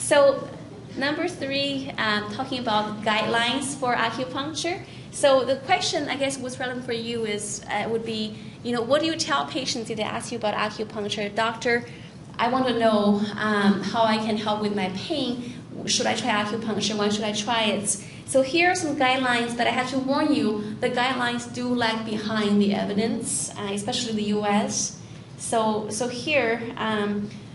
So number 3, talking about guidelines for acupuncture. So the question, I guess, what's relevant for you is would be, what do you tell patients if they ask you about acupuncture? Doctor, I want to know how I can help with my pain. Should I try acupuncture? When should I try it? So here are some guidelines, but I have to warn you, the guidelines do lag behind the evidence, especially in the U.S. So here,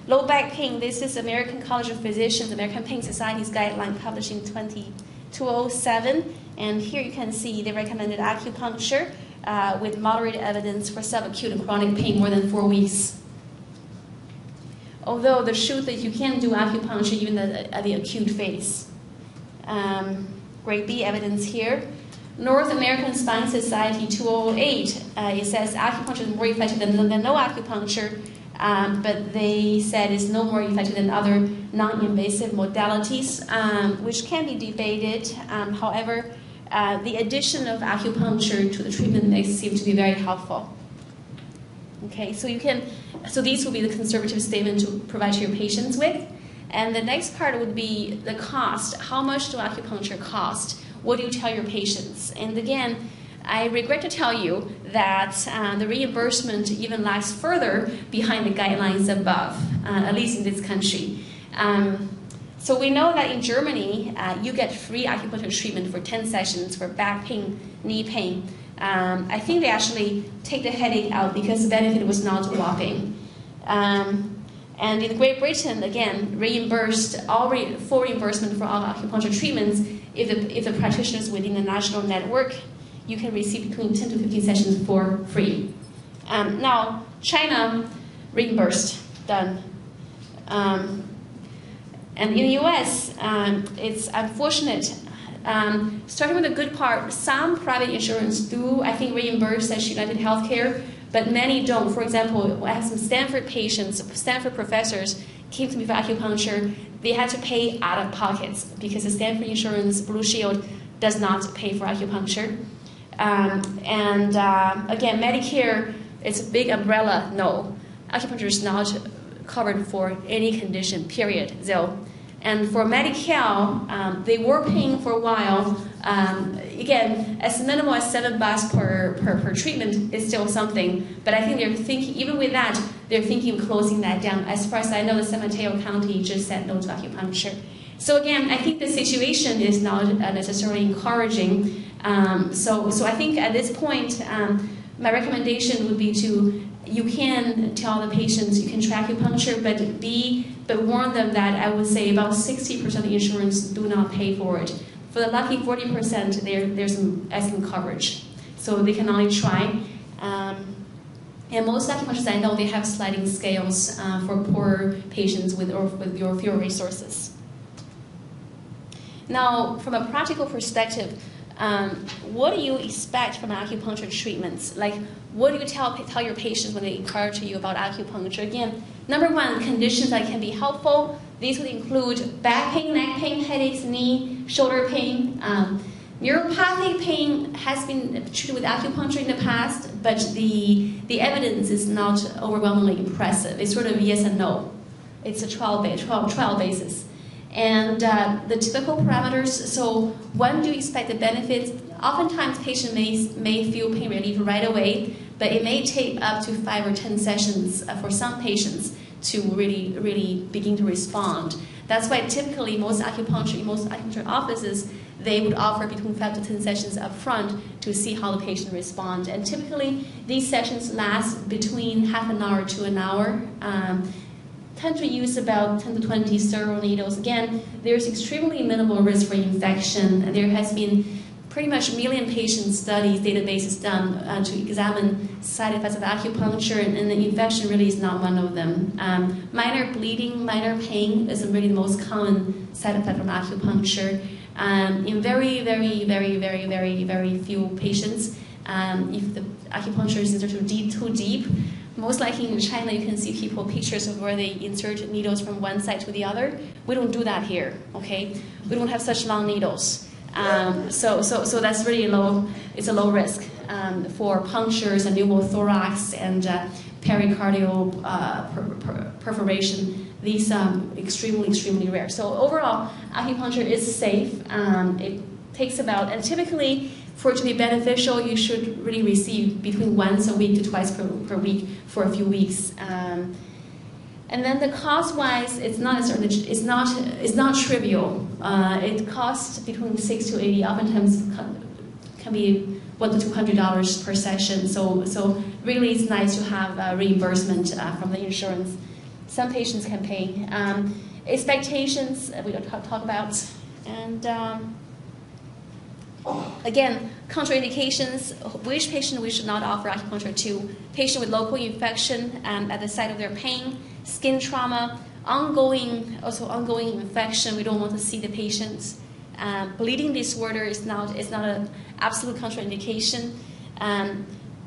low back pain, this is American College of Physicians, American Pain Society's guideline published in 2007. And here you can see they recommended acupuncture with moderate evidence for subacute and chronic pain more than 4 weeks. Although the truth is you can do acupuncture even at the acute phase. Grade B evidence here. North American Spine Society 2008, it says acupuncture is more effective than no acupuncture, but they said it's no more effective than other non-invasive modalities, which can be debated. However, the addition of acupuncture to the treatment mix seems to be very helpful. Okay, so these will be the conservative statement to provide to your patients with. And the next part would be the cost. How much do acupuncture cost? What do you tell your patients? And again, I regret to tell you that the reimbursement even lags further behind the guidelines above, at least in this country. So we know that in Germany, you get free acupuncture treatment for 10 sessions for back pain, knee pain. I think they actually take the headache out because the benefit was not whopping. And in Great Britain, again, full reimbursement for all acupuncture treatments. If the practitioner is within the national network, you can receive between 10 to 15 sessions for free. Now, China, reimbursed, done. And in the US, it's unfortunate. Starting with the good part, some private insurance do, I think, reimburse such United Healthcare, but many don't. For example, I have some Stanford patients, Stanford professors came to me for acupuncture. They had to pay out of pockets because the Stanford insurance, Blue Shield, does not pay for acupuncture. Again, Medicare, it's a big umbrella. No, acupuncture is not covered for any condition, period, zero. And for Medi-Cal, they were paying for a while. Again, as minimal as $7 per treatment is still something. But I think they're thinking, even with that, they're thinking of closing that down. As far as I know, the San Mateo County just said no to acupuncture. So again, I think the situation is not necessarily encouraging. So I think at this point, my recommendation would be you can tell the patients you can try acupuncture, but warn them that I would say about 60% of the insurance do not pay for it. For the lucky 40%, there's some excellent coverage. So they can only try. And most acupuncturists I know, they have sliding scales for poor patients with fewer resources. Now, from a practical perspective, what do you expect from acupuncture treatments? Like, what do you tell your patients when they inquire to you about acupuncture? Again, number one, conditions that can be helpful. These would include back pain, neck pain, headaches, knee, shoulder pain. Neuropathic pain has been treated with acupuncture in the past, but the evidence is not overwhelmingly impressive. It's sort of yes and no. It's a trial basis. And the typical parameters, so when do you expect the benefits? Oftentimes patients may feel pain relief right away, but it may take up to 5 or 10 sessions for some patients to really begin to respond. That's why typically most acupuncture offices, they would offer between 5 to 10 sessions up front to see how the patient responds. And typically these sessions last between half an hour to an hour. Tend to use about 10 to 20 sterile needles. Again, there's extremely minimal risk for infection. There has been pretty much 1 million patient studies, databases done to examine side effects of acupuncture, and the infection really is not one of them. Minor bleeding, minor pain is really the most common side effect from acupuncture. In very, very, very, very, very, very few patients, if the acupuncture is inserted too deep, most likely in China, you can see pictures of where they insert needles from one side to the other. We don't do that here, okay? We don't have such long needles. So that's really low. It's a low risk for punctures and pneumothorax and pericardial perforation. these extremely, extremely rare. So overall, acupuncture is safe. It takes about, and typically for it to be beneficial, you should really receive between once a week to twice per week for a few weeks. And then the cost-wise, it's not trivial. It costs between $6 to $80, oftentimes can be $100 to $200 per session. So really, it's nice to have reimbursement from the insurance. Some patients can pay. Expectations we don't talk about, and again, contraindications. Which patient we should not offer acupuncture to? Patient with local infection at the site of their pain, skin trauma, ongoing infection. We don't want to see the patient. Bleeding disorder is not an absolute contraindication.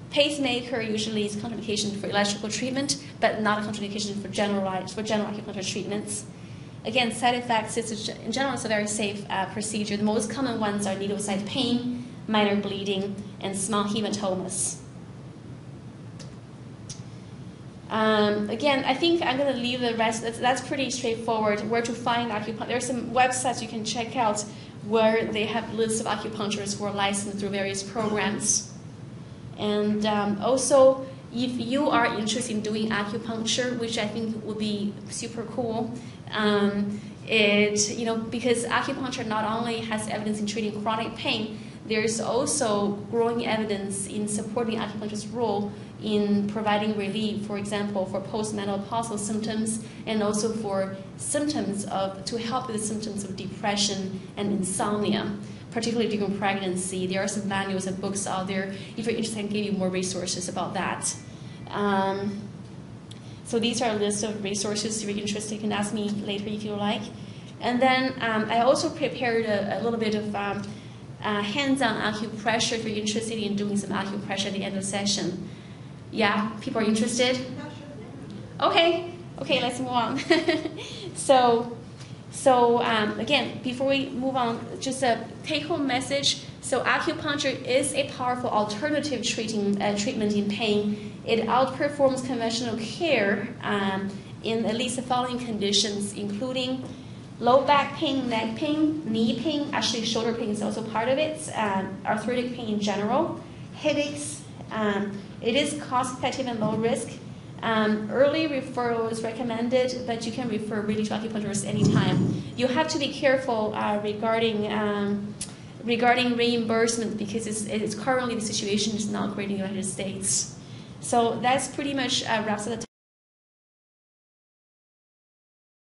Pacemaker usually is contraindication for electrical treatment, but not a contraindication for general acupuncture treatments. Again, side effects, in general, it's a very safe procedure. The most common ones are needle site pain, minor bleeding, and small hematomas. Again, I think I'm going to leave the rest. That's pretty straightforward. Where to find acupuncture. There are some websites you can check out where they have lists of acupuncturists who are licensed through various programs. And also, if you are interested in doing acupuncture, which I think would be super cool, because acupuncture not only has evidence in treating chronic pain, there's also growing evidence in supporting acupuncture's role in providing relief, for example, for postmenopausal symptoms, and also for to help with the symptoms of depression and insomnia, particularly during pregnancy. There are some manuals and books out there. If you're interested, I can give you more resources about that. So these are a list of resources. If you're interested, you can ask me later if you like. And then I also prepared a little bit of hands-on acupressure if you're interested in doing some acupressure at the end of the session. Yeah, people are interested? Okay, let's move on. So again, before we move on, just a take-home message. So acupuncture is a powerful alternative treatment in pain. It outperforms conventional care in at least the following conditions, including low back pain, neck pain, knee pain, actually shoulder pain is also part of it, arthritic pain in general, headaches. It is cost-effective and low risk. Early referral is recommended, but you can refer really to acupuncturists anytime. You have to be careful regarding reimbursement because it's currently the situation is not great in the United States. So that's pretty much wraps up the